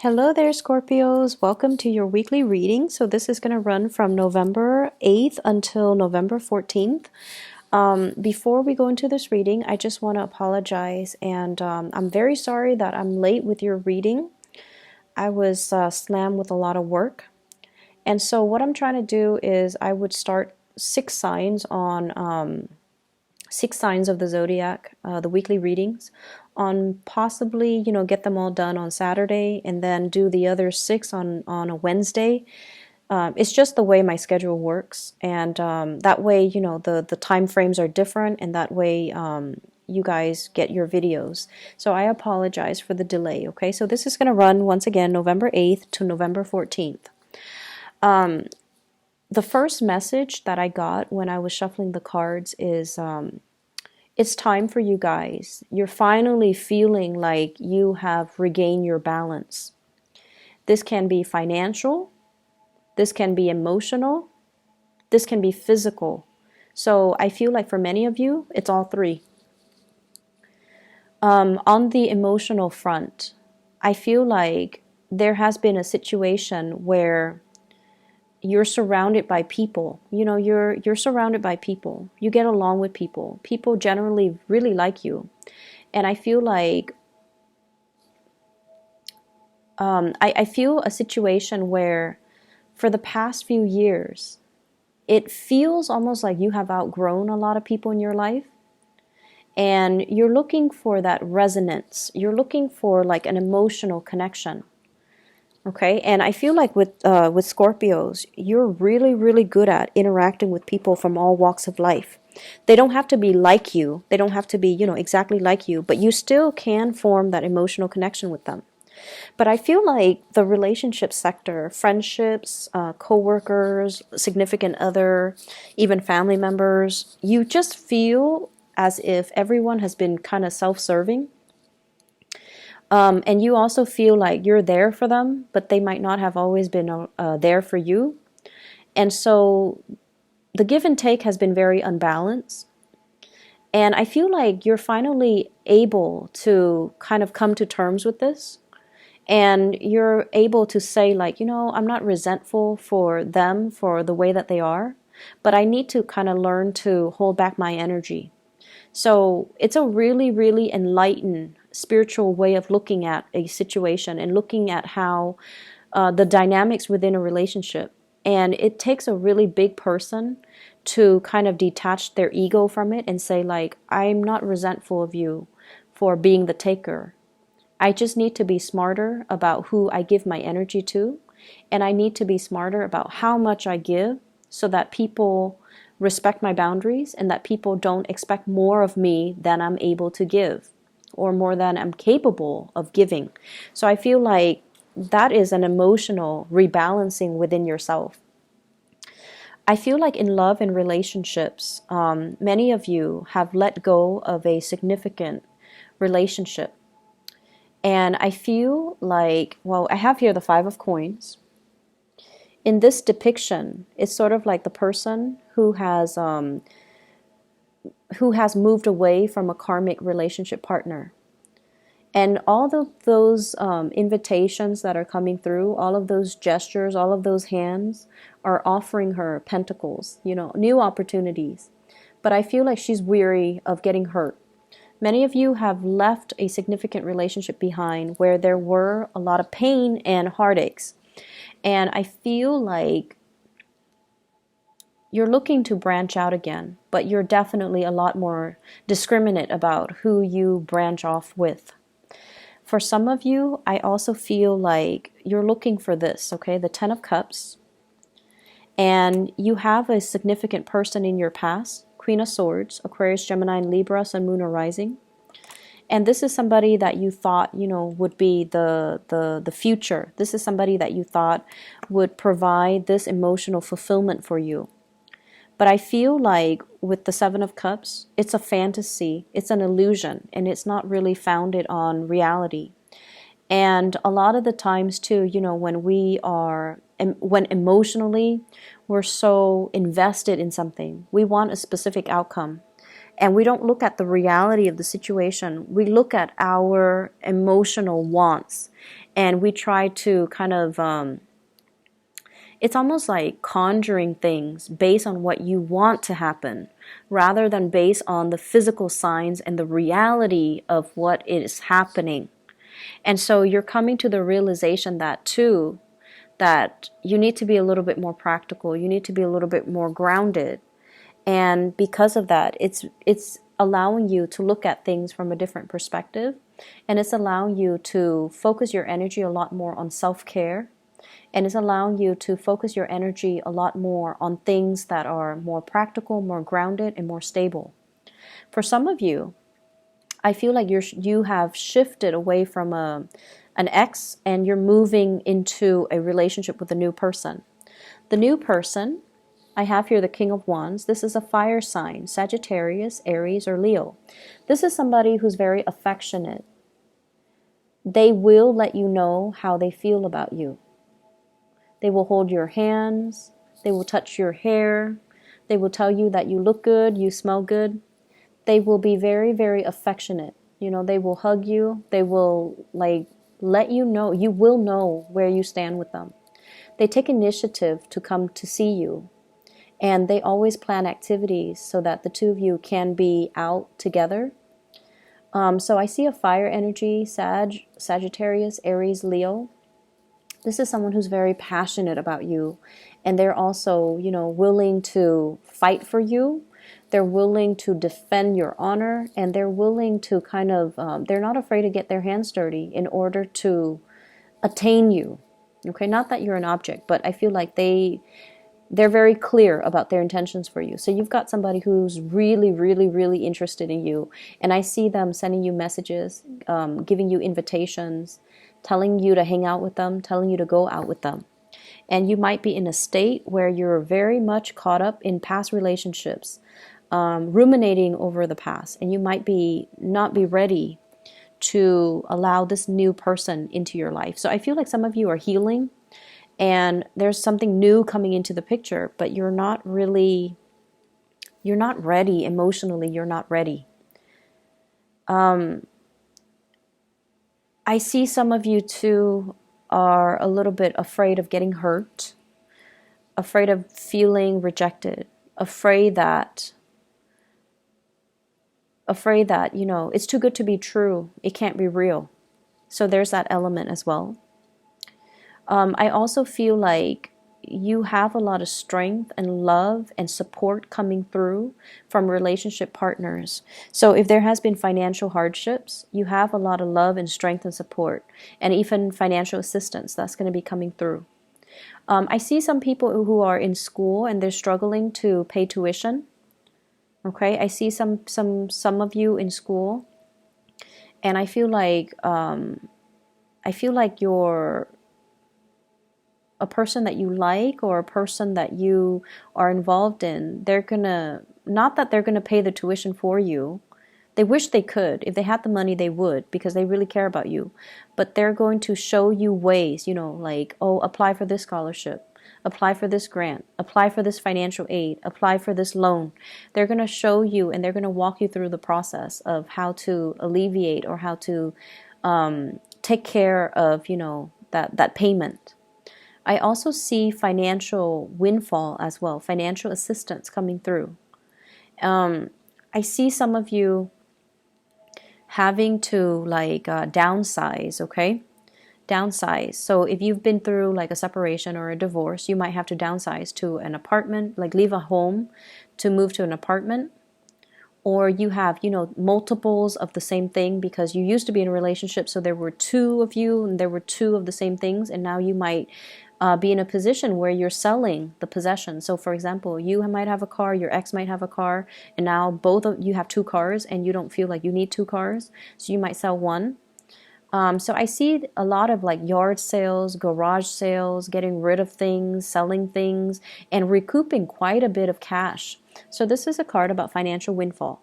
Hello there, Scorpios. Welcome to your weekly reading. So this is going to run from November 8th until November 14th. Before we go into this reading, I just want to apologize, and I'm very sorry that I'm late with your reading. I was slammed with a lot of work. And so what I'm trying to do is I would start six signs of the zodiac, the weekly readings, on possibly, get them all done on Saturday and then do the other six on a Wednesday. It's just the way my schedule works, and that way, the time frames are different, and that way you guys get your videos. So I apologize for the delay, okay? So this is going to run, once again, November 8th to November 14th. The first message that I got when I was shuffling the cards is it's time for you guys. You're finally feeling like you have regained your balance. This can be financial, this can be emotional, this can be physical. So I feel like for many of you, it's all three. On the emotional front, I feel like there has been a situation where you're surrounded by people. You're surrounded by people. You get along with people. People generally really like you. And I feel like I feel a situation where for the past few years, it feels almost like you have outgrown a lot of people in your life. And you're looking for that resonance. You're looking for like an emotional connection. Okay, and I feel like with Scorpios, you're really, really good at interacting with people from all walks of life. They don't have to be like you. They don't have to be, exactly like you, but you still can form that emotional connection with them. But I feel like the relationship sector, friendships, co-workers, significant other, even family members, you just feel as if everyone has been kind of self-serving. And you also feel like you're there for them, but they might not have always been there for you. And so the give and take has been very unbalanced. And I feel like you're finally able to kind of come to terms with this. And you're able to say like, I'm not resentful for them for the way that they are, but I need to kind of learn to hold back my energy. So it's a really, really enlightened spiritual way of looking at a situation and looking at how the dynamics within a relationship. And it takes a really big person to kind of detach their ego from it and say like, I'm not resentful of you for being the taker. I just need to be smarter about who I give my energy to. And I need to be smarter about how much I give so that people respect my boundaries and that people don't expect more of me than I'm able to give or more than I'm capable of giving. So I feel like that is an emotional rebalancing within yourself. I feel like in love and relationships, many of you have let go of a significant relationship. And I feel like, I have here the Five of Coins. In this depiction, it's sort of like the person who has moved away from a karmic relationship partner. And all of those invitations that are coming through, all of those gestures, all of those hands are offering her pentacles, new opportunities. But I feel like she's weary of getting hurt. Many of you have left a significant relationship behind where there were a lot of pain and heartaches. And I feel like you're looking to branch out again, but you're definitely a lot more discriminate about who you branch off with. For some of you, I also feel like you're looking for this, okay? The Ten of Cups. And you have a significant person in your past, Queen of Swords, Aquarius, Gemini, and Libra, Sun, Moon, or Rising. And this is somebody that you thought, would be the future. This is somebody that you thought would provide this emotional fulfillment for you. But I feel like with the Seven of Cups, it's a fantasy, it's an illusion, and it's not really founded on reality. And a lot of the times too, when emotionally we're so invested in something, we want a specific outcome. And we don't look at the reality of the situation. We look at our emotional wants. And we try to kind of, it's almost like conjuring things based on what you want to happen rather than based on the physical signs and the reality of what is happening. And so you're coming to the realization that too, that you need to be a little bit more practical. You need to be a little bit more grounded. And because of that, it's allowing you to look at things from a different perspective. And it's allowing you to focus your energy a lot more on self-care. And it's allowing you to focus your energy a lot more on things that are more practical, more grounded, and more stable. For some of you, I feel like you have shifted away from an ex and you're moving into a relationship with a new person. The new person, I have here the King of Wands. This is a fire sign, Sagittarius, Aries, or Leo. This is somebody who's very affectionate. They will let you know how they feel about you. They will hold your hands. They will touch your hair. They will tell you that you look good, you smell good. They will be very, very affectionate. You know, they will hug you. They will let you know. You will know where you stand with them. They take initiative to come to see you. And they always plan activities so that the two of you can be out together. So I see a fire energy, Sagittarius, Aries, Leo. This is someone who's very passionate about you. And they're also, willing to fight for you. They're willing to defend your honor. And they're willing to they're not afraid to get their hands dirty in order to attain you. Okay, not that you're an object, but I feel like they're very clear about their intentions for you. So you've got somebody who's really, really, really interested in you. And I see them sending you messages, giving you invitations, telling you to hang out with them, telling you to go out with them. And you might be in a state where you're very much caught up in past relationships, ruminating over the past. And you might not be ready to allow this new person into your life. So I feel like some of you are healing. And there's something new coming into the picture, but you're not ready emotionally. You're not ready. I see some of you too are a little bit afraid of getting hurt, afraid of feeling rejected, afraid that, it's too good to be true. It can't be real. So there's that element as well. I also feel like you have a lot of strength and love and support coming through from relationship partners. So if there has been financial hardships, you have a lot of love and strength and support, and even financial assistance that's going to be coming through. I see some people who are in school and they're struggling to pay tuition. Okay, I see some of you in school, and I feel like you're a person that you like or a person that you are involved in. Not that they're gonna pay the tuition for you. They wish they could. If they had the money, they would, because they really care about you. But they're going to show you ways, apply for this scholarship, apply for this grant, apply for this financial aid, apply for this loan. They're going to show you and they're going to walk you through the process of how to alleviate or how to take care of, that payment. I also see financial windfall as well, financial assistance coming through. I see some of you having to downsize, okay? Downsize. So if you've been through like a separation or a divorce, you might have to downsize to an apartment, like leave a home to move to an apartment. Or you have, multiples of the same thing because you used to be in a relationship, so there were two of you and there were two of the same things, and now you might be in a position where you're selling the possession. So for example, you might have a car, your ex might have a car, and now both of you have two cars and you don't feel like you need two cars, so you might sell one. So I see a lot of like yard sales, garage sales, getting rid of things, selling things, and recouping quite a bit of cash. So this is a card about financial windfall.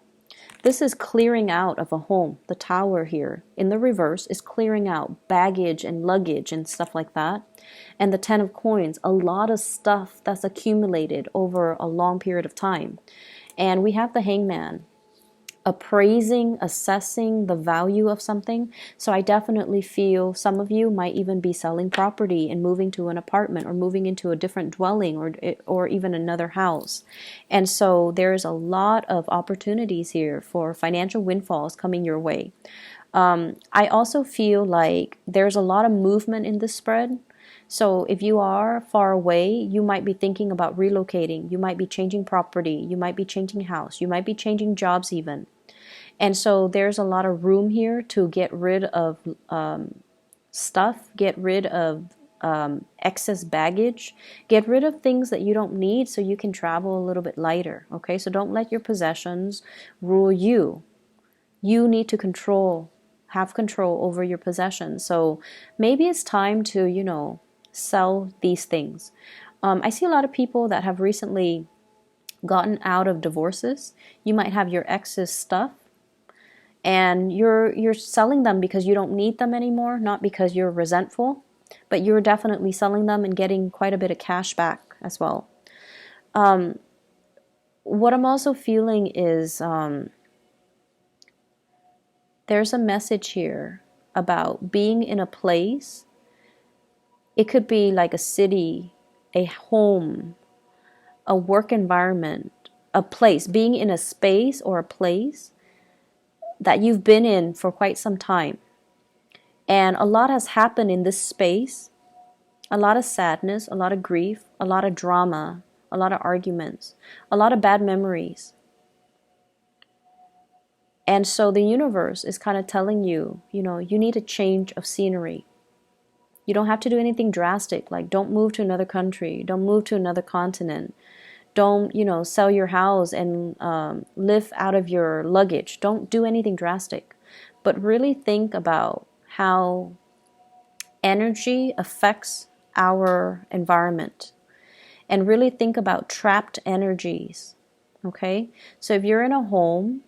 This is clearing out of a home. The Tower here in the reverse is clearing out baggage and luggage and stuff like that. And the Ten of Coins, a lot of stuff that's accumulated over a long period of time. And we have the Hangman. appraising, assessing the value of something. So I definitely feel some of you might even be selling property and moving to an apartment or moving into a different dwelling or even another house. And so there's a lot of opportunities here for financial windfalls coming your way. I also feel like there's a lot of movement in this spread. So if you are far away, you might be thinking about relocating. You might be changing property. You might be changing house. You might be changing jobs even. And so there's a lot of room here to get rid of stuff, get rid of excess baggage, get rid of things that you don't need so you can travel a little bit lighter. Okay, so don't let your possessions rule you. You need to have control over your possessions. So maybe it's time to, sell these things. I see a lot of people that have recently gotten out of divorces. You might have your ex's stuff and you're selling them because you don't need them anymore, not because you're resentful, but you're definitely selling them and getting quite a bit of cash back as well. What I'm also feeling is there's a message here about being in a place. It could be like a city, a home, a work environment, a place, being in a space or a place that you've been in for quite some time. And a lot has happened in this space, a lot of sadness, a lot of grief, a lot of drama, a lot of arguments, a lot of bad memories. And so the universe is kind of telling you, you need a change of scenery. You don't have to do anything drastic, like don't move to another country, don't move to another continent, don't, sell your house and live out of your luggage. Don't do anything drastic, but really think about how energy affects our environment and really think about trapped energies, okay? So if you're in a home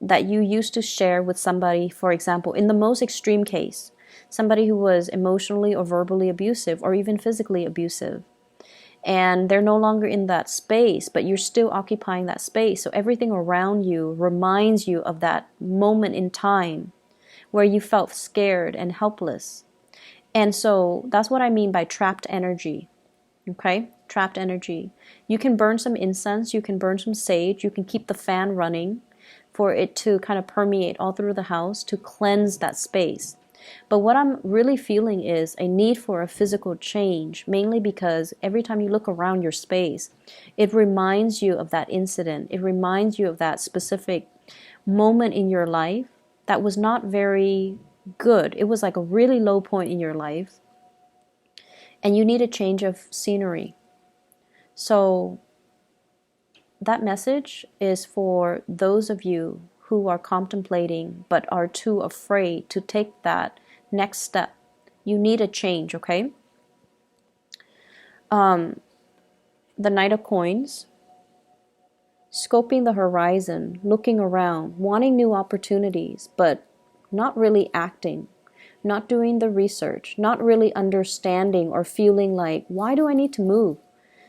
that you used to share with somebody, for example, in the most extreme case, somebody who was emotionally or verbally abusive or even physically abusive, and they're no longer in that space, but you're still occupying that space. So everything around you reminds you of that moment in time where you felt scared and helpless. And so that's what I mean by trapped energy. Okay? Trapped energy. You can burn some incense, you can burn some sage, you can keep the fan running for it to kind of permeate all through the house to cleanse that space. But what I'm really feeling is a need for a physical change, mainly because every time you look around your space, it reminds you of that incident. It reminds you of that specific moment in your life that was not very good. It was like a really low point in your life, and you need a change of scenery. So that message is for those of you who are contemplating but are too afraid to take that next step. You need a change, okay? The Knight of Coins, scoping the horizon, looking around, wanting new opportunities, but not really acting, not doing the research, not really understanding or feeling like, why do I need to move?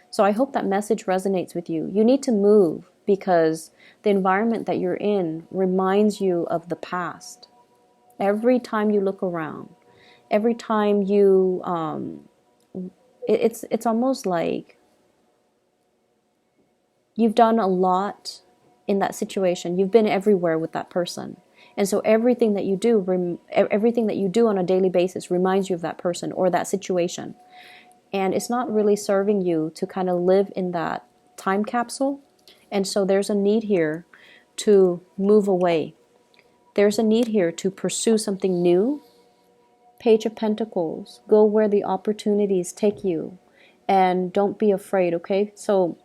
So I hope that message resonates with you. You need to move because the environment that you're in reminds you of the past. Every time you look around, every time you, it's almost like you've done a lot in that situation. You've been everywhere with that person. And so everything that you do on a daily basis reminds you of that person or that situation. And it's not really serving you to kind of live in that time capsule. And so there's a need here to move away. There's a need here to pursue something new. Page of Pentacles, go where the opportunities take you. And don't be afraid, okay? So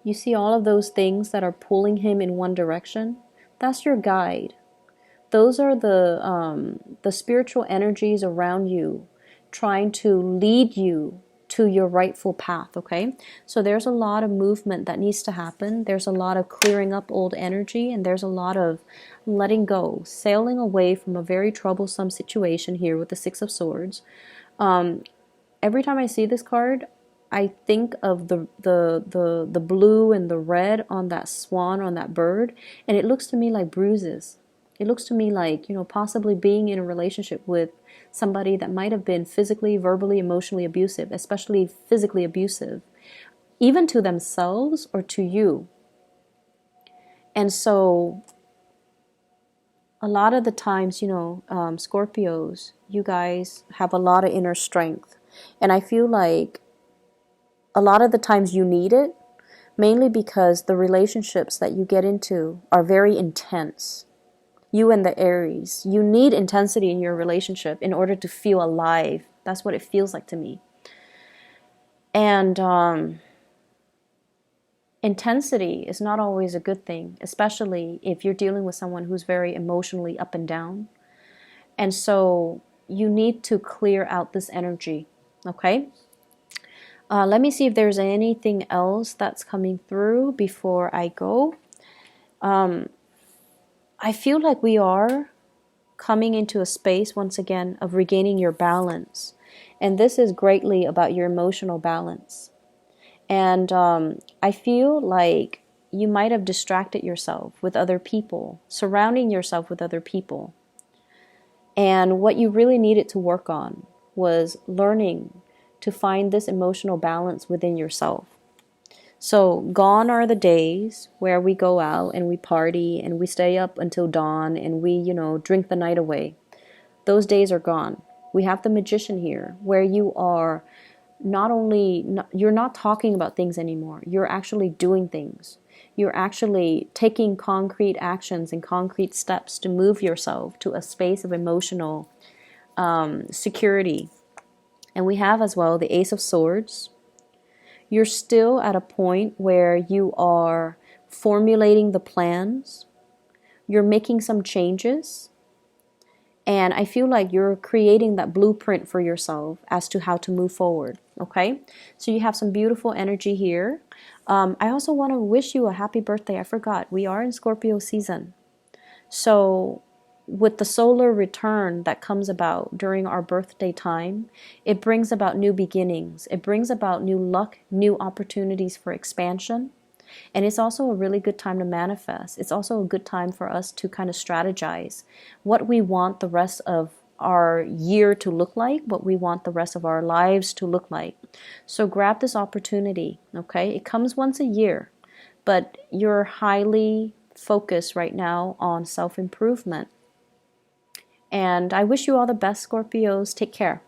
you see all of those things that are pulling him in one direction? That's your guide. Those are the spiritual energies around you trying to lead you to your rightful path, okay? So there's a lot of movement that needs to happen. There's a lot of clearing up old energy, and there's a lot of letting go, sailing away from a very troublesome situation here with the Six of Swords. Every time I see this card, I think of the blue and the red on that swan, on that bird, and it looks to me like bruises. It looks to me like, possibly being in a relationship with somebody that might have been physically, verbally, emotionally abusive, especially physically abusive, even to themselves or to you. And so a lot of the times, Scorpios, you guys have a lot of inner strength. And I feel like a lot of the times you need it, mainly because the relationships that you get into are very intense. You and the Aries, you need intensity in your relationship in order to feel alive. That's what it feels like to me. And intensity is not always a good thing, especially if you're dealing with someone who's very emotionally up and down. And so you need to clear out this energy, okay? Let me see if there's anything else that's coming through before I go. I feel like we are coming into a space, once again, of regaining your balance. And this is greatly about your emotional balance. And I feel like you might have distracted yourself with other people, surrounding yourself with other people. And what you really needed to work on was learning to find this emotional balance within yourself. So gone are the days where we go out and we party and we stay up until dawn and we, drink the night away. Those days are gone. We have the magician here where you are you're not talking about things anymore. You're actually doing things. You're actually taking concrete actions and concrete steps to move yourself to a space of emotional security. And we have as well the Ace of Swords. You're still at a point where you are formulating the plans. You're making some changes. And I feel like you're creating that blueprint for yourself as to how to move forward, okay? So you have some beautiful energy here. I also want to wish you a happy birthday. I forgot. We are in Scorpio season. So with the solar return that comes about during our birthday time, it brings about new beginnings. It brings about new luck, new opportunities for expansion. And it's also a really good time to manifest. It's also a good time for us to kind of strategize what we want the rest of our year to look like, what we want the rest of our lives to look like. So grab this opportunity, okay? It comes once a year, but you're highly focused right now on self-improvement. And I wish you all the best, Scorpios. Take care.